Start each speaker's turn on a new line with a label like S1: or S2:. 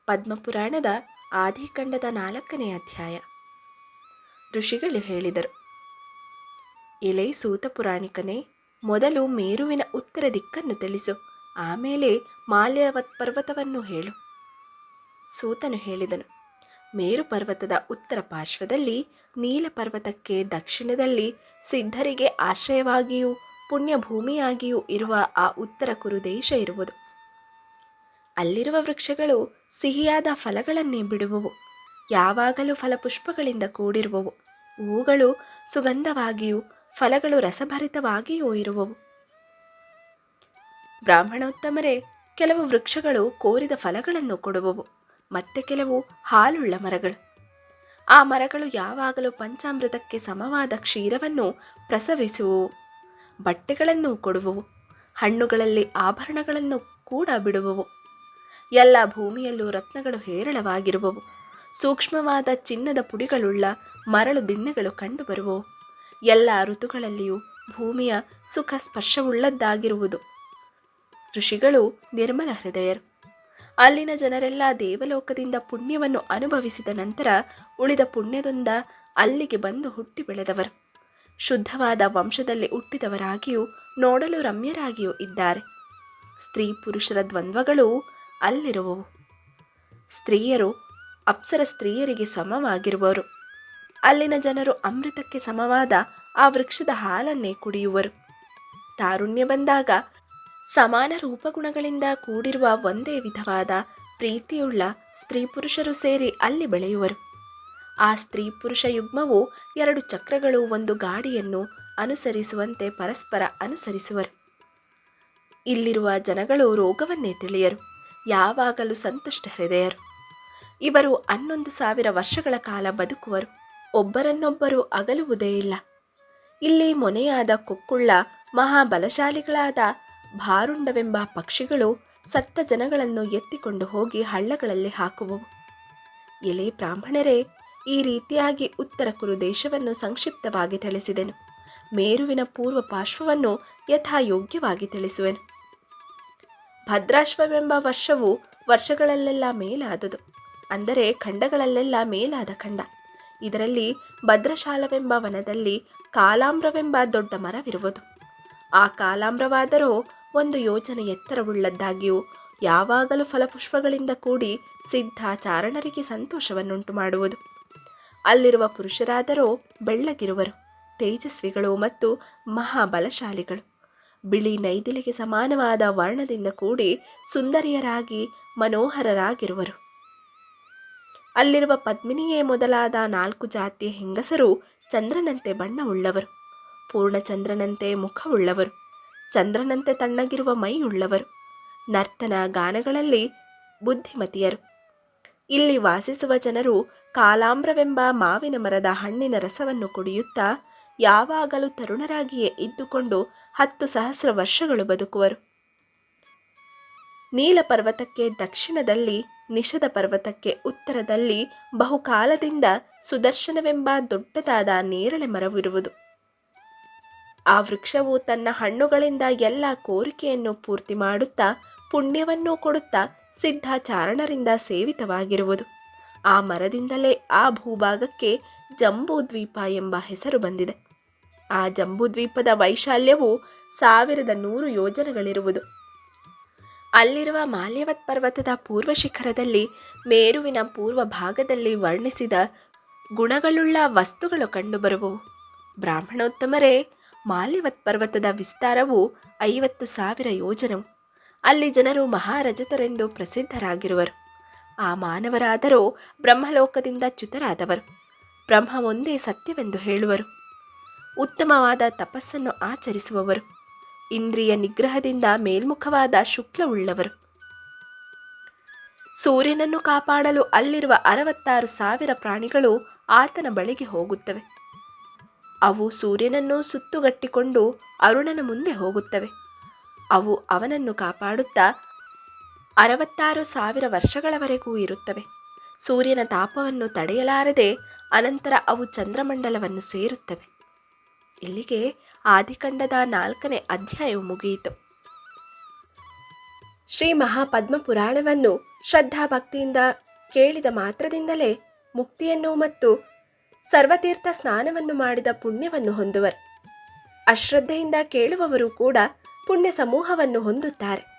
S1: ಪದ್ಮಪುರಾಣದ ಆದಿಕಾಂಡದ 4ನೇ ಅಧ್ಯಾಯ. ಋಷಿಗಳು ಹೇಳಿದರು, ಎಲೈ ಸೂತ ಪುರಾಣಿಕನೇ, ಮೊದಲು ಮೇರುವಿನ ಉತ್ತರ ದಿಕ್ಕನ್ನು ತಿಳಿಸು, ಆಮೇಲೆ ಮಾಲ್ಯವತ್ ಪರ್ವತವನ್ನು ಹೇಳು. ಸೂತನು ಹೇಳಿದನು, ಮೇರು ಪರ್ವತದ ಉತ್ತರ ಪಾರ್ಶ್ವದಲ್ಲಿ, ನೀಲ ಪರ್ವತಕ್ಕೆ ದಕ್ಷಿಣದಲ್ಲಿ, ಸಿದ್ಧರಿಗೆ ಆಶ್ರಯವಾಗಿಯೂ ಪುಣ್ಯಭೂಮಿಯಾಗಿಯೂ ಇರುವ ಆ ಉತ್ತರ ಕುರುದೇಶ ಇರುವುದು. ಅಲ್ಲಿರುವ ವೃಕ್ಷಗಳು ಸಿಹಿಯಾದ ಫಲಗಳನ್ನೇ ಬಿಡುವವು, ಯಾವಾಗಲೂ ಫಲಪುಷ್ಪಗಳಿಂದ ಕೂಡಿರುವವು. ಹೂಗಳು ಸುಗಂಧವಾಗಿಯೂ ಫಲಗಳು ರಸಭರಿತವಾಗಿಯೂ ಇರುವವು. ಬ್ರಾಹ್ಮಣೋತ್ತಮರೇ, ಕೆಲವು ವೃಕ್ಷಗಳು ಕೋರಿದ ಫಲಗಳನ್ನು ಕೊಡುವವು, ಮತ್ತೆ ಕೆಲವು ಹಾಲುಳ್ಳ ಮರಗಳು. ಆ ಮರಗಳು ಯಾವಾಗಲೂ ಪಂಚಾಮೃತಕ್ಕೆ ಸಮವಾದ ಕ್ಷೀರವನ್ನು ಪ್ರಸವಿಸುವವು, ಬಟ್ಟೆಗಳನ್ನು ಕೊಡುವವು, ಹಣ್ಣುಗಳಲ್ಲಿ ಆಭರಣಗಳನ್ನು ಕೂಡ ಬಿಡುವವು. ಎಲ್ಲ ಭೂಮಿಯಲ್ಲೂ ರತ್ನಗಳು ಹೇರಳವಾಗಿರುವವು, ಸೂಕ್ಷ್ಮವಾದ ಚಿನ್ನದ ಪುಡಿಗಳುಳ್ಳ ಮರಳು ದಿಣ್ಣೆಗಳು ಕಂಡುಬರುವವು. ಎಲ್ಲ ಋತುಗಳಲ್ಲಿಯೂ ಭೂಮಿಯ ಸುಖ ಸ್ಪರ್ಶವುಳ್ಳದ್ದಾಗಿರುವುದು. ಋಷಿಗಳು ನಿರ್ಮಲ ಹೃದಯರು. ಅಲ್ಲಿನ ಜನರೆಲ್ಲ ದೇವಲೋಕದಿಂದ ಪುಣ್ಯವನ್ನು ಅನುಭವಿಸಿದ ನಂತರ ಉಳಿದ ಪುಣ್ಯದಿಂದ ಅಲ್ಲಿಗೆ ಬಂದು ಹುಟ್ಟಿ ಬೆಳೆದವರು. ಶುದ್ಧವಾದ ವಂಶದಲ್ಲಿ ಹುಟ್ಟಿದವರಾಗಿಯೂ ನೋಡಲು ರಮ್ಯರಾಗಿಯೂ ಇದ್ದಾರೆ. ಸ್ತ್ರೀ ಪುರುಷರ ದ್ವಂದ್ವಗಳು ಅಲ್ಲಿರುವವು. ಸ್ತ್ರೀಯರು ಅಪ್ಸರ ಸ್ತ್ರೀಯರಿಗೆ ಸಮವಾಗಿರುವರು. ಅಲ್ಲಿನ ಜನರು ಅಮೃತಕ್ಕೆ ಸಮವಾದ ಆ ವೃಕ್ಷದ ಹಾಲನ್ನೇ ಕುಡಿಯುವರು. ತಾರುಣ್ಯ ಬಂದಾಗ ಸಮಾನ ರೂಪಗುಣಗಳಿಂದ ಕೂಡಿರುವ ಒಂದೇ ವಿಧವಾದ ಪ್ರೀತಿಯುಳ್ಳ ಸ್ತ್ರೀ ಪುರುಷರು ಸೇರಿ ಅಲ್ಲಿ ಬೆಳೆಯುವರು. ಆ ಸ್ತ್ರೀ ಪುರುಷ ಯುಗ್ಮವು 2 ಚಕ್ರಗಳು ಒಂದು ಗಾಡಿಯನ್ನು ಅನುಸರಿಸುವಂತೆ ಪರಸ್ಪರ ಅನುಸರಿಸುವರು. ಇಲ್ಲಿರುವ ಜನಗಳು ರೋಗವನ್ನೇ ತಿಳಿಯರು, ಯಾವಾಗಲೂ ಸಂತುಷ್ಟ ಹೃದಯರು. ಇವರು 11,000 ವರ್ಷಗಳ ಕಾಲ ಬದುಕುವರು, ಒಬ್ಬರನ್ನೊಬ್ಬರು ಅಗಲುವುದೇ ಇಲ್ಲ. ಇಲ್ಲಿ ಮೊನೆಯಾದ ಕೊಕ್ಕುಳ್ಳ ಮಹಾಬಲಶಾಲಿಗಳಾದ ಭಾರುಂಡವೆಂಬ ಪಕ್ಷಿಗಳು ಸತ್ತ ಜನಗಳನ್ನು ಎತ್ತಿಕೊಂಡು ಹೋಗಿ ಹಳ್ಳಗಳಲ್ಲಿ ಹಾಕುವವು. ಎಲೆ ಬ್ರಾಹ್ಮಣರೇ, ಈ ರೀತಿಯಾಗಿ ಉತ್ತರ ಕುರು ದೇಶವನ್ನು ಸಂಕ್ಷಿಪ್ತವಾಗಿ ತಿಳಿಸಿದೆನು. ಮೇರುವಿನ ಪೂರ್ವ ಪಾರ್ಶ್ವವನ್ನು ಯಥಾಯೋಗ್ಯವಾಗಿ ತಿಳಿಸುವೆನು. ಭದ್ರಾಶ್ವವೆಂಬ ವರ್ಷವು ವರ್ಷಗಳಲ್ಲೆಲ್ಲ ಮೇಲಾದುದು, ಅಂದರೆ ಖಂಡಗಳಲ್ಲೆಲ್ಲ ಮೇಲಾದ ಖಂಡ. ಇದರಲ್ಲಿ ಭದ್ರಶಾಲವೆಂಬ ವನದಲ್ಲಿ ಕಾಲಾಮ್ರವೆಂಬ ದೊಡ್ಡ ಮರವಿರುವುದು. ಆ ಕಾಲಾಮ್ರವಾದರೂ 1 ಯೋಜನೆ ಎತ್ತರವುಳ್ಳದ್ದಾಗಿಯೂ ಯಾವಾಗಲೂ ಫಲಪುಷ್ಪಗಳಿಂದ ಕೂಡಿ ಸಿದ್ಧ ಚಾರಣರಿಗೆ ಸಂತೋಷವನ್ನುಂಟು ಮಾಡುವುದು. ಅಲ್ಲಿರುವ ಪುರುಷರಾದರೋ ಬೆಳ್ಳಗಿರುವರು, ತೇಜಸ್ವಿಗಳು ಮತ್ತು ಮಹಾಬಲಶಾಲಿಗಳು. ಬಿಳಿ ನೈದಿಲಿಗೆ ಸಮಾನವಾದ ವರ್ಣದಿಂದ ಕೂಡಿ ಸುಂದರಿಯರಾಗಿ ಮನೋಹರರಾಗಿರುವರು. ಅಲ್ಲಿರುವ ಪದ್ಮಿನಿಯೇ ಮೊದಲಾದ 4 ಜಾತಿಯ ಹೆಂಗಸರು ಚಂದ್ರನಂತೆ ಬಣ್ಣವುಳ್ಳವರು, ಪೂರ್ಣಚಂದ್ರನಂತೆ ಮುಖವುಳ್ಳವರು, ಚಂದ್ರನಂತೆ ತಣ್ಣಗಿರುವ ಮೈಯುಳ್ಳವರು, ನರ್ತನ ಗಾನಗಳಲ್ಲಿ ಬುದ್ಧಿಮತಿಯರು. ಇಲ್ಲಿ ವಾಸಿಸುವ ಜನರು ಕಾಲಾಮ್ರವೆಂಬ ಮಾವಿನ ಮರದ ಹಣ್ಣಿನ ರಸವನ್ನು ಕುಡಿಯುತ್ತಾ ಯಾವಾಗಲೂ ತರುಣರಾಗಿಯೇ ಇದ್ದುಕೊಂಡು 10,000 ವರ್ಷಗಳು ಬದುಕುವರು. ನೀಲ ಪರ್ವತಕ್ಕೆ ದಕ್ಷಿಣದಲ್ಲಿ, ನಿಷದ ಪರ್ವತಕ್ಕೆ ಉತ್ತರದಲ್ಲಿ ಬಹುಕಾಲದಿಂದ ಸುದರ್ಶನವೆಂಬ ದೊಡ್ಡದಾದ ನೇರಳೆ ಮರವಿರುವುದು. ಆ ವೃಕ್ಷವು ತನ್ನ ಹಣ್ಣುಗಳಿಂದ ಎಲ್ಲ ಕೋರಿಕೆಯನ್ನು ಪೂರ್ತಿ ಮಾಡುತ್ತಾ ಪುಣ್ಯವನ್ನೂ ಕೊಡುತ್ತಾ ಸಿದ್ಧ ಚಾರಣರಿಂದ ಸೇವಿತವಾಗಿರುವುದು. ಆ ಮರದಿಂದಲೇ ಆ ಭೂಭಾಗಕ್ಕೆ ಜಂಬೂದ್ವೀಪ ಎಂಬ ಹೆಸರು ಬಂದಿದೆ. ಆ ಜಂಬೂದ್ವೀಪದ ವೈಶಾಲ್ಯವು 1,100 ಯೋಜನೆಗಳಿರುವುದು. ಅಲ್ಲಿರುವ ಮಾಲ್ಯವತ್ ಪರ್ವತದ ಪೂರ್ವ ಶಿಖರದಲ್ಲಿ ಮೇರುವಿನ ಪೂರ್ವ ಭಾಗದಲ್ಲಿ ವರ್ಣಿಸಿದ ಗುಣಗಳುಳ್ಳ ವಸ್ತುಗಳು ಕಂಡುಬರುವವು. ಬ್ರಾಹ್ಮಣೋತ್ತಮರೇ, ಮಾಲ್ಯವತ್ ಪರ್ವತದ ವಿಸ್ತಾರವು 50,000 ಯೋಜನವು. ಅಲ್ಲಿ ಜನರು ಮಹಾರಜತರೆಂದು ಪ್ರಸಿದ್ಧರಾಗಿರುವರು. ಆ ಮಾನವರಾದರೋ ಬ್ರಹ್ಮಲೋಕದಿಂದ ಚ್ಯುತರಾದವರು. ಬ್ರಹ್ಮ ಒಂದೇ ಸತ್ಯವೆಂದು ಹೇಳುವರು. ಉತ್ತಮವಾದ ತಪಸ್ಸನ್ನು ಆಚರಿಸುವವರು, ಇಂದ್ರಿಯ ನಿಗ್ರಹದಿಂದ ಮೇಲ್ಮುಖವಾದ ಶುಕ್ಲವುಳ್ಳವರು. ಸೂರ್ಯನನ್ನು ಕಾಪಾಡಲು ಅಲ್ಲಿರುವ 66,000 ಪ್ರಾಣಿಗಳು ಆತನ ಬಳಿಗೆ ಹೋಗುತ್ತವೆ. ಅವು ಸೂರ್ಯನನ್ನು ಸುತ್ತುಗಟ್ಟಿಕೊಂಡು ಅರುಣನ ಮುಂದೆ ಹೋಗುತ್ತವೆ. ಅವು ಅವನನ್ನು ಕಾಪಾಡುತ್ತಾ 66,000 ವರ್ಷಗಳವರೆಗೂ ಇರುತ್ತವೆ. ಸೂರ್ಯನ ತಾಪವನ್ನು ತಡೆಯಲಾರದೆ ಅನಂತರ ಅವು ಚಂದ್ರಮಂಡಲವನ್ನು ಸೇರುತ್ತವೆ. ಇಲ್ಲಿಗೆ ಆದಿಕಾಂಡದ 4ನೇ ಅಧ್ಯಾಯವು ಮುಗಿಯಿತು. ಶ್ರೀ ಮಹಾಪದ್ಮ ಪುರಾಣವನ್ನು ಶ್ರದ್ಧಾಭಕ್ತಿಯಿಂದ ಕೇಳಿದ ಮಾತ್ರದಿಂದಲೇ ಮುಕ್ತಿಯನ್ನು ಮತ್ತು ಸರ್ವತೀರ್ಥ ಸ್ನಾನವನ್ನು ಮಾಡಿದ ಪುಣ್ಯವನ್ನು ಹೊಂದುವರು. ಅಶ್ರದ್ಧೆಯಿಂದ ಕೇಳುವವರು ಕೂಡ ಪುಣ್ಯ ಸಮೂಹವನ್ನು ಹೊಂದುತ್ತಾರೆ.